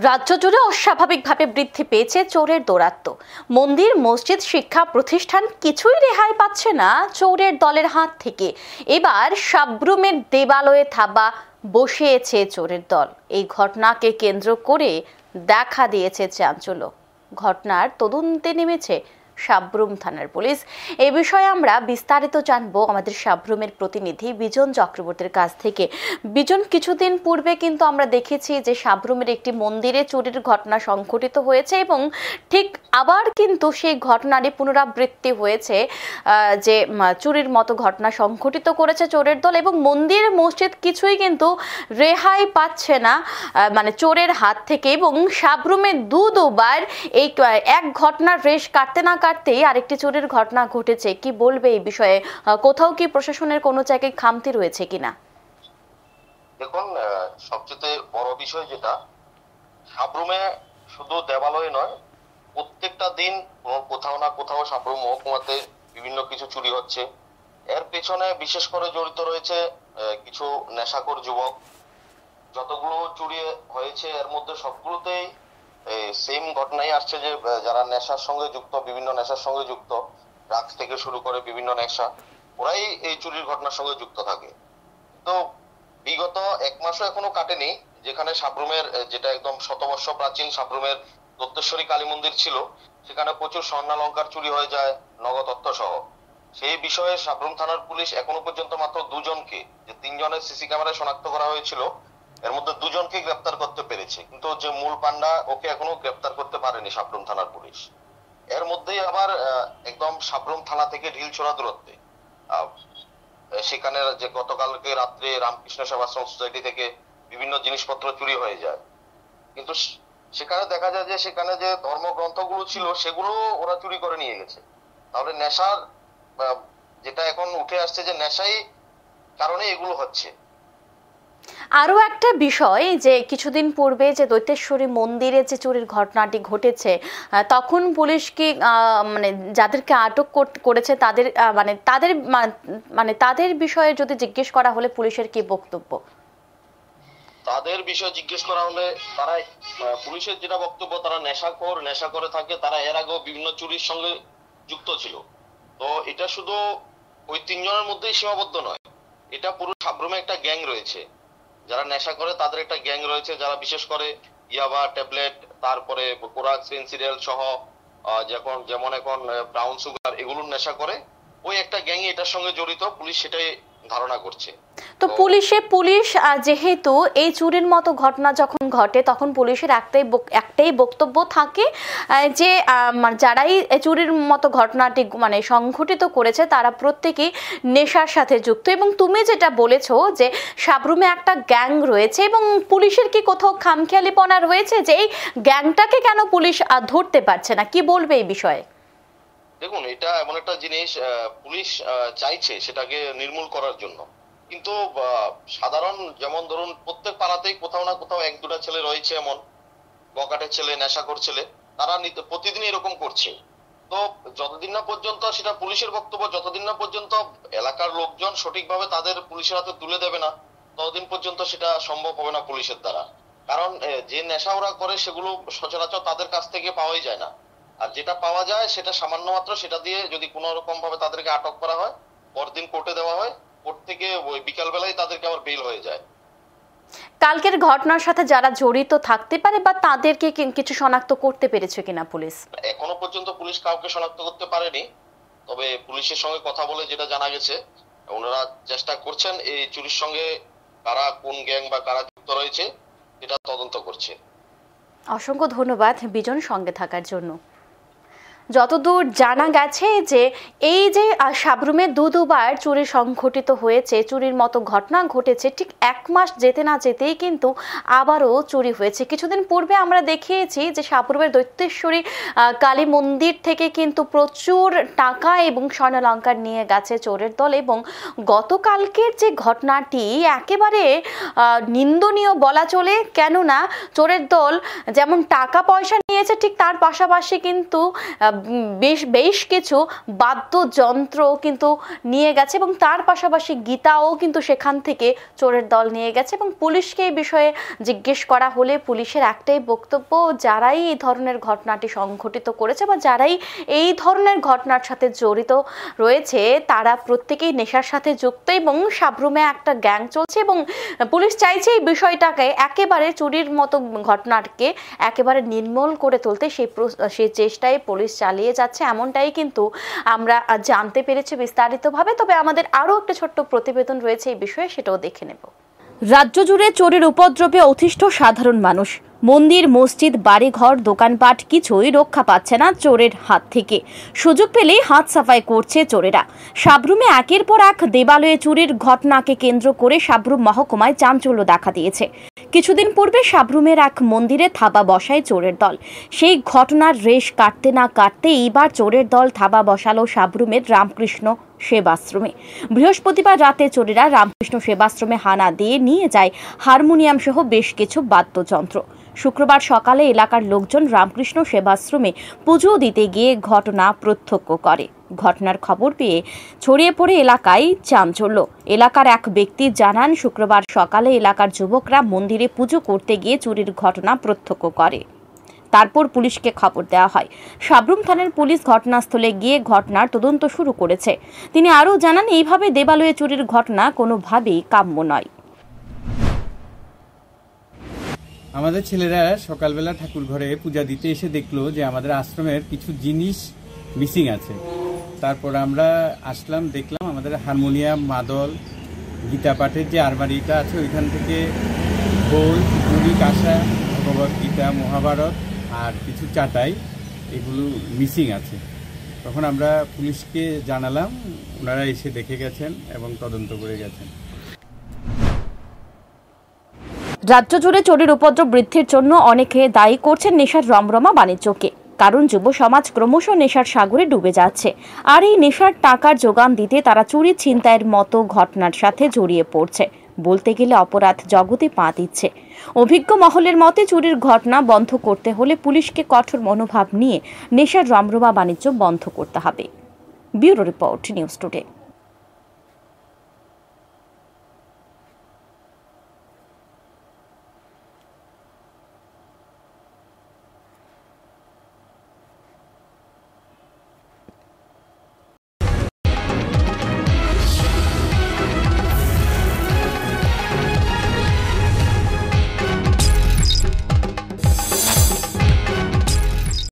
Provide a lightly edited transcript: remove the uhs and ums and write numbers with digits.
রাজ্য জুড়ে অস্বাভাবিকভাবে বৃদ্ধি পেয়েছে চোরের দৌরাত্ম্য। মন্দির, মসজিদ, শিক্ষা প্রতিষ্ঠান কিছুই রেহাই পাচ্ছে না চোরের দলের হাত থেকে। এবার সাব্রুমের দেবালয়ে থাবা বসিয়েছে চোরের দল। এই ঘটনাকে কেন্দ্র করে দেখা দিয়েছে চাঞ্চল্য। ঘটনার তদন্তে নেমেছে সাব্রুম থানার পুলিশ। এই বিষয়ে আমরা বিস্তারিত জানবো আমাদের সাব্রুমের প্রতিনিধি বিজন চক্রবর্তীর কাছ থেকে। বিজন, কিছুদিন পূর্বে কিন্তু আমরা দেখেছি যে সাব্রুমের একটি মন্দিরে চুরির ঘটনা সংঘটিত হয়েছে এবং ঠিক আবার কিন্তু সেই ঘটনারই পুনরাবৃত্তি হয়েছে, যে চুরির মতো ঘটনা সংঘটিত করেছে চোরের দল এবং মন্দির, মসজিদ কিছুই কিন্তু রেহাই পাচ্ছে না মানে চোরের হাত থেকে। এবং সাব্রুমে দুবার এই এক ঘটনার রেশ কাটতে না কাটতেই আরেকটি চুরির ঘটনা ঘটেছে। কি বলবে এই বিষয়ে? কোথাও কি প্রশাসনের কোনো জায়গায় খামতি রয়েছে কিনা? দেখুন, সবচেয়ে বড় বিষয় যেটা, সাব্রুমে শুধু দেবালয় নয়, প্রত্যেকটা দিন কোথাও না কোথাও সাব্রুম মহকুমাতে বিভিন্ন কিছু চুরি হচ্ছে। এর পেছনে বিশেষ করে জড়িত রয়েছে কিছু নেশাখোর যুবক। যতগুলো চুরি হয়েছে এর মধ্যে সবগুলোতেই সেম ঘটনাই আসছে যে যারা নেশার সঙ্গে যুক্ত, বিভিন্ন নেশার সঙ্গে যুক্ত, ড্রাগস থেকে শুরু করে বিভিন্ন নেশা, ওরাই এই চুরির ঘটনার সঙ্গে যুক্ত থাকে। তো বিগত এক মাসও এখনো কাটেনি যেখানে সাব্রুমের, যেটা একদম শতবর্ষ প্রাচীন সাব্রুমের দত্তেশ্বরী কালী মন্দির ছিল, সেখানে প্রচুর স্বর্ণালংকার চুরি হয়ে যায়, নগদ অর্থ সহ। সেই বিষয়ে সাব্রুম থানার পুলিশ এখনো পর্যন্ত মাত্র দুজনকে, যে তিনজনের সিসি ক্যামেরায় শনাক্ত করা হয়েছিল, এর মধ্যে দুজনকে গ্রেপ্তার করতে পেরেছে, কিন্তু যে মূল পান্ডা ওকে এখনো গ্রেপ্তার করতে পারেনি সাব্রুম থানার পুলিশ। এর মধ্যেই আবার একদম সাব্রুম থানা থেকে ঢিলছোড়া দূরত্বে সেখানে যে গতকালকে রাত্রে রামকৃষ্ণ সেবাশ্রম সোসাইটি থেকে বিভিন্ন জিনিসপত্র চুরি হয়ে যায়। কিন্তু সেখানে দেখা যায় যে সেখানে যে ধর্মগ্রন্থগুলো ছিল সেগুলো ওরা চুরি করে নিয়ে গেছে। তাহলে নেশার যেটা এখন উঠে আসছে যে নেশাই কারণে এগুলো হচ্ছে। আরো একটা বিষয়, যে কিছুদিন পূর্বে যে দৈতেশ্বরী মন্দিরে যে চুরির ঘটনাটি ঘটেছে, তখন পুলিশ কি মানে যাদেরকে আটক করেছে তাদের তাদের বিষয়ে যদি জিজ্ঞেস করা হলে পুলিশের কি বক্তব্য? তাদের বিষয়ে জিজ্ঞেস করা হলে তারা, পুলিশের যেটা বক্তব্য, তারা নেশা করে থাকে, তারা এর আগেও বিভিন্ন চুরির সঙ্গে যুক্ত ছিল। তো এটা শুধু ওই তিনজনের মধ্যেই সীমাবদ্ধ নয়, এটা পুরো সাব্রুমে একটা গ্যাং রয়েছে। যারা নেশা করে তাদের একটা গ্যাং রয়েছে, যারা বিশেষ করে ইয়াবা, ট্যাবলেট, তারপরে কোরাক্স, পেন্সিডেল সহ যেমন এখন ব্রাউন সুগার, এগুলোর নেশা করে। ওই একটা গ্যাং এটার সঙ্গে জড়িত, পুলিশ সেটাই ধারণা করছে। তো পুলিশ যেহেতু এই চুরির মতো ঘটনা যখন ঘটে তখন পুলিশের একটাই বক্তব্য থাকে যে যারাই চুরির মতো ঘটনাটি মানে সংঘটিত করেছে তারা প্রত্যেকেই নেশার সাথে যুক্ত। এবং তুমি যেটা বলেছো যে সাব্রুমে একটা গ্যাং রয়েছে, এবং পুলিশের কি কোথাও খামখেয়ালিপনা রয়েছে যে এই গ্যাংটাকে কেন পুলিশ ধরতে পারছে না? কি বলবে এই বিষয়ে? দেখুন, এটা এমন একটা জিনিস, পুলিশ চাইছে সেটাকে নির্মূল করার জন্য, কিন্তু সাধারণ, যেমন ধরুন প্রত্যেক পাড়াতেই কোথাও না কোথাও এক দুটা ছেলে রয়েছে এমন বকাটের ছেলে, নেশাখোর ছেলে, তারা প্রতিদিন এরকম করছে। তো যতদিন না পর্যন্ত, সেটা পুলিশের বক্তব্য, যতদিন না পর্যন্ত এলাকার লোকজন সঠিকভাবে তাদের পুলিশের হাতে তুলে দেবে না, ততদিন পর্যন্ত সেটা সম্ভব হবে না পুলিশের দ্বারা। কারণ যে নেশা ওরা করে সেগুলো সচরাচর তাদের কাছ থেকে পাওয়াই যায় না, আর যেটা পাওয়া যায় সেটা সামান্য মাত্র। সেটা দিয়ে যদি কোনো রকম ভাবে তাদেরকে আটক করা হয়, পরদিন কোর্টে দেওয়া হয়, কোর্ট থেকে ওই বিকাল বেলায় তাদেরকে আবার বেল হয়ে যায়। কালকের ঘটনার সাথে যারা জড়িত থাকতে পারে বা তাদেরকে কিছু শনাক্ত করতে পেরেছে কিনা পুলিশ? এখনো পর্যন্ত পুলিশ কাউকে শনাক্ত করতে পারেনি, তবে পুলিশের সঙ্গে কথা বলে যেটা জানা গেছে, ওনারা চেষ্টা করছেন এই চুরির সঙ্গে কারা, কোন গ্যাং বা কারা যুক্ত রয়েছে এটা তদন্ত করছে। অসংখ্য ধন্যবাদ বিজন সঙ্গে থাকার জন্য। যতদূর জানা গেছে যে এই যে সাব্রুমে দুবার চুরি সংঘটিত হয়েছে, চুরির মতো ঘটনা ঘটেছে, ঠিক এক মাস যেতে না যেতেই কিন্তু আবারও চুরি হয়েছে। কিছুদিন পূর্বে আমরা দেখিয়েছি যে সাব্রুমের দৈতেশ্বরী কালী মন্দির থেকে কিন্তু প্রচুর টাকা এবং স্বর্ণালংকার নিয়ে গেছে চোরের দল। এবং গতকালকের যে ঘটনাটি একেবারে নিন্দনীয় বলা চলে, কেননা চোরের দল যেমন টাকা পয়সা নিয়েছে, ঠিক তার পাশাপাশি কিন্তু বেশ কিছু বাদ্যযন্ত্র কিন্তু নিয়ে গেছে এবং তার পাশাপাশি গীতাও কিন্তু সেখান থেকে চোরের দল নিয়ে গেছে। এবং পুলিশকে এই বিষয়ে জিজ্ঞেস করা হলে পুলিশের একটাই বক্তব্য, যারাই এই ধরনের ঘটনাটি সংঘটিত করেছে বা যারাই এই ধরনের ঘটনার সাথে জড়িত রয়েছে তারা প্রত্যেকেই নেশার সাথে যুক্ত এবং সাবরুমে একটা গ্যাং চলছে এবং পুলিশ চাইছে এই বিষয়টাকে একেবারে চুরির মতো ঘটনাকে একেবারে নির্মূল করে তুলতে সেই চেষ্টায় পুলিশ চালিয়ে যাচ্ছে, এমনটাই কিন্তু আমরা জানতে পেরেছি বিস্তারিতভাবে। তবে আমাদের আরও একটা ছোট্ট প্রতিবেদন রয়েছে এই বিষয়ে, সেটাও দেখে নেব। রাজ্য জুড়ে চোরের উপদ্রবে অতিষ্ঠ সাধারণ মানুষ। মন্দির, মসজিদ, বাড়িঘর, দোকানপাট কিছুই রক্ষা পাচ্ছে না চোরের হাত থেকে। সুযোগ পেলেই হাত সাফাই করছে চোরেরা। সাবরুমে একের পর এক দেবালয়ে চুরির ঘটনাকে কেন্দ্র করে সাবরুম মহকুমায় চাঞ্চল্য দেখা দিয়েছে। কিছুদিন পূর্বে সাবরুমের এক মন্দিরে থাবা বসায় চোরের দল। সেই ঘটনার রেশ কাটতে না কাটতে এইবার চোরের দল থাবা বসালো সাবরুমের রামকৃষ্ণ সেবাশ্রমে। বৃহস্পতিবার রাতে চোরেরা রামকৃষ্ণ সেবাশ্রমে হানা দিয়ে নিয়ে যায় হারমোনিয়াম সহ বেশ কিছু বাদ্যযন্ত্র। শুক্রবার সকালে এলাকার লোকজন রামকৃষ্ণ সেবাশ্রমে পুজো দিতে গিয়ে ঘটনা প্রত্যক্ষ করে। ঘটনার খবর পেয়ে ছড়িয়ে পড়ে এলাকায় চাঞ্চল্য। এলাকার এক ব্যক্তি জানান, শুক্রবার সকালে এলাকার যুবকরা মন্দিরে পুজো করতে গিয়ে চুরির ঘটনা প্রত্যক্ষ করে। তারপর পুলিশকে খবর দেওয়া হয়। সাবরুম থানার পুলিশ ঘটনাস্থলে গিয়ে ঘটনার তদন্ত শুরু করেছে। তিনি আরও জানান, এইভাবে দেবালয়ে চুরির ঘটনা কোনোভাবেই কাম্য নয়। আমাদের ছেলেরা সকালবেলা ঠাকুর ঘরে পূজা দিতে এসে দেখলো যে আমাদের আশ্রমের কিছু জিনিস মিসিং আছে। তারপর আমরা আসলাম, দেখলাম আমাদের হারমোনিয়াম, মাদল, গীতা পাঠের যে আলমারিটা আছে ওইখান থেকে ঢোল, চুরি, কাঁসা, ভগবত গীতা, মহাভারত আর কিছু চাটাই এগুলো মিসিং আছে। তখন আমরা পুলিশকে জানালাম, ওনারা এসে দেখে গেছেন এবং তদন্ত করে গেছেন। রাজ্য জুড়ে চোরের উপদ্রব বৃদ্ধির জন্য অনেকে দায়ী করছেন নেশার রমরমা বাণিজ্যকে। কারণ যুব সমাজ ক্রমশ নেশার সাগরে ডুবে যাচ্ছে, আর এই নেশার টাকার যোগান দিতে তারা চুরি ছিনতাইয়ের মতো ঘটনার সাথে জড়িয়ে পড়ছে। বলতে গেলে অপরাধ জগতে পা দিচ্ছে। অভিজ্ঞ মহলের মতে চুরির ঘটনা বন্ধ করতে হলে পুলিশকে কঠোর মনোভাব নিয়ে নেশার রমরমা বাণিজ্য বন্ধ করতে হবে। Bureau report, news today.